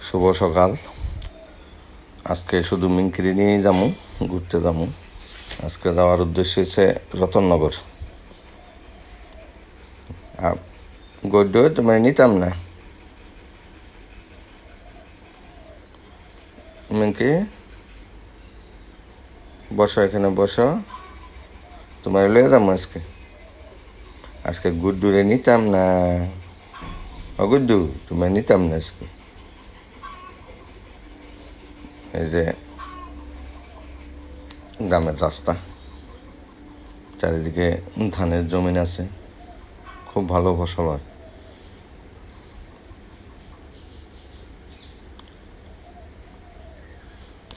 শুভ সকাল। আজকে শুধু মিঙ্কিরি নিয়েই যাবো, ঘুরতে যাবো। আজকে যাওয়ার উদ্দেশ্য হচ্ছে রতননগর। গদ্য তোমার নিতাম না মিঙ্কি, বসো এখানে বসো, তোমার লয়ে যাবো আজকে। আজকে গুড্ডুরে নিতাম না, গুড্ডু তোমার নিতাম না আজকে। এই যে গ্রামের রাস্তা, চারিদিকে ধানের জমিন আছে, খুব ভালো ফসল হয়।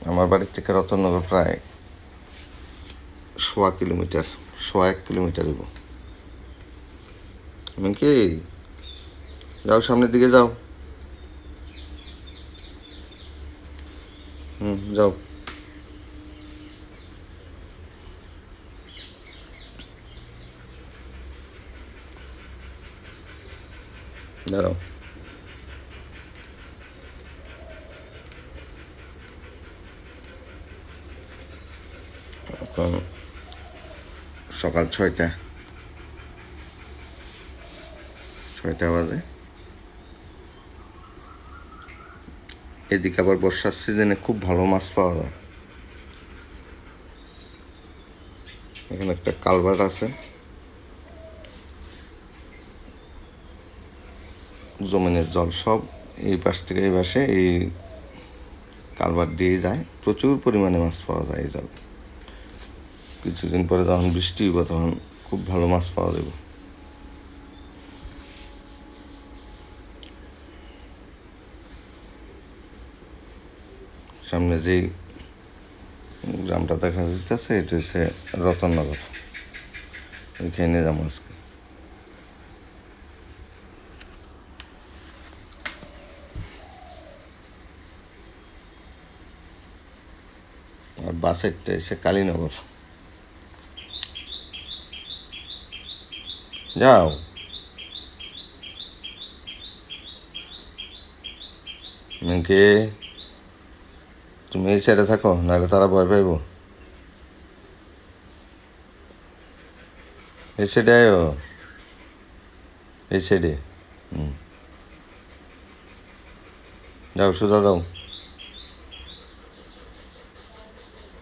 আমার বাড়ির থেকে রতননগর প্রায় 1.5 কিলোমিটার, 1.5 কিলোমিটার দিব। মিঙ্কি যাও, সামনের দিকে যাও। যাও। দাঁড়াও। এখন সকাল 6টা বাজে। এদিকে আবার বর্ষার সিজনে খুব ভালো মাছ পাওয়া যায়। এখানে একটা কালভার্ট আছে, জমিনের জল সব এই পাশ থেকে এই পাশে এই কালভার্ট দিয়ে যায়। প্রচুর পরিমাণে মাছ পাওয়া যায় এই জল। কিছুদিন পরে যখন বৃষ্টি হইব তখন খুব ভালো মাছ পাওয়া যাবে। সামনে যেই গ্রামটা দেখা যাচ্ছে এটা হচ্ছে রতননগর, ওইখানে যাবো আজকে। আর বাসেরটা এসে কালীনগর। যাও। মেয়েকে তুমি এই সাইডে থাকো, নাহলে তারা ভয় পাইব। এই সাইডে আয়ো, এই সাইডে। যাও, সোজা যাও।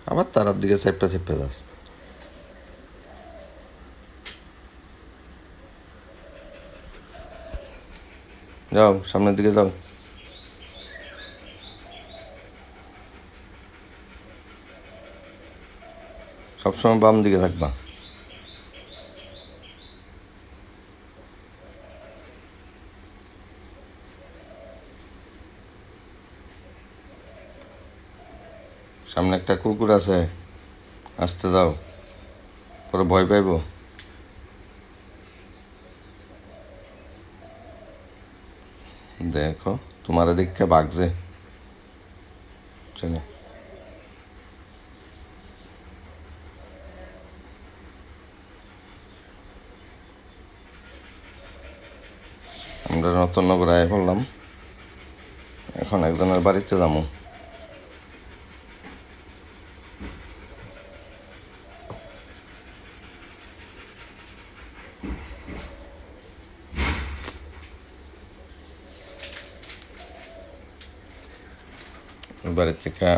আবার তারার দিকে চেপে চেপে যাস। যাও, সামনের দিকে যাও। সবসময় বাম দিকে থাকবা। সামনে একটা কুকুর আছে, আসতে যাও, পরে ভয় পাইব। দেখো তোমার দিককে বাগছে চলে। আমরা রতননগর আয় পড়লাম, এখন একজনের বাড়িতে যাবো। বাড়ির থেকে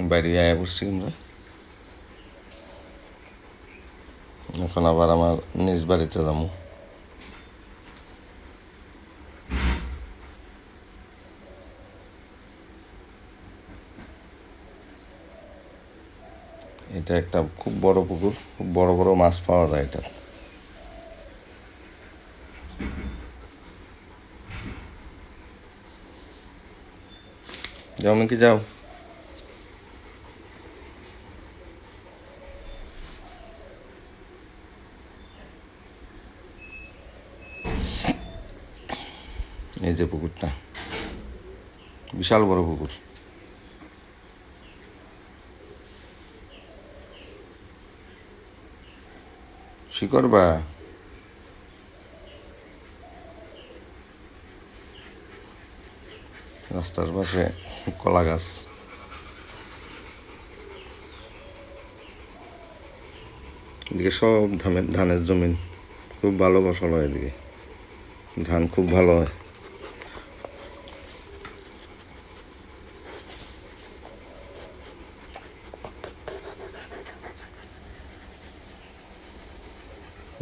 বাইরে আয় পড়ছি আমরা। এখন আবার আমার নিজ বাড়িতে যাবো। এটা একটা খুব বড় পুকুর, খুব বড় বড় মাছ পাওয়া যায় এটা। যাও নাকি, যাও। এই যে পুকুরটা, বিশাল বড় পুকুর। শিকড় বা রাস্তার পাশে কলা গাছ। এদিকে সব ধানের জমিন, খুব ভালো ফসল হয় এদিকে, ধান খুব ভালো হয়।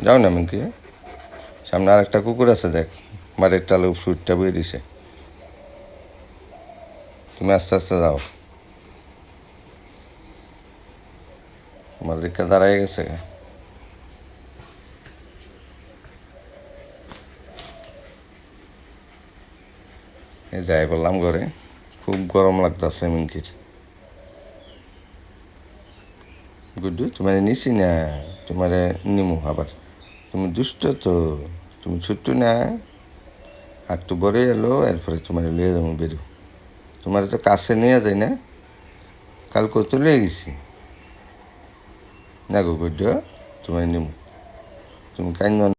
যাও না আমি কি সামনে আর একটা কুকুর আছে, দেখ মারের টালে ফ্রুটটা বয়ে দিছে। তুমি আস্তে আস্তে যাও, তোমার রিক্সা দাঁড়াই গেছে। এই যাই বললাম ঘরে, খুব গরম লাগতেছে মিঙ্কির। গুড্ডু তোমার নিছি না, তোমার নিমু আবার, তুমি দুষ্ট তো, তুমি ছোট্ট না, একটু বড় এলো এরপরে তোমার লিয়ে যাবো বেরো। তোমার তো কাছে নিয়ে যাই না, কাল কত লিয়ে গেছি না গো গুড্ডু, তোমার নিমু, তুমি কাইন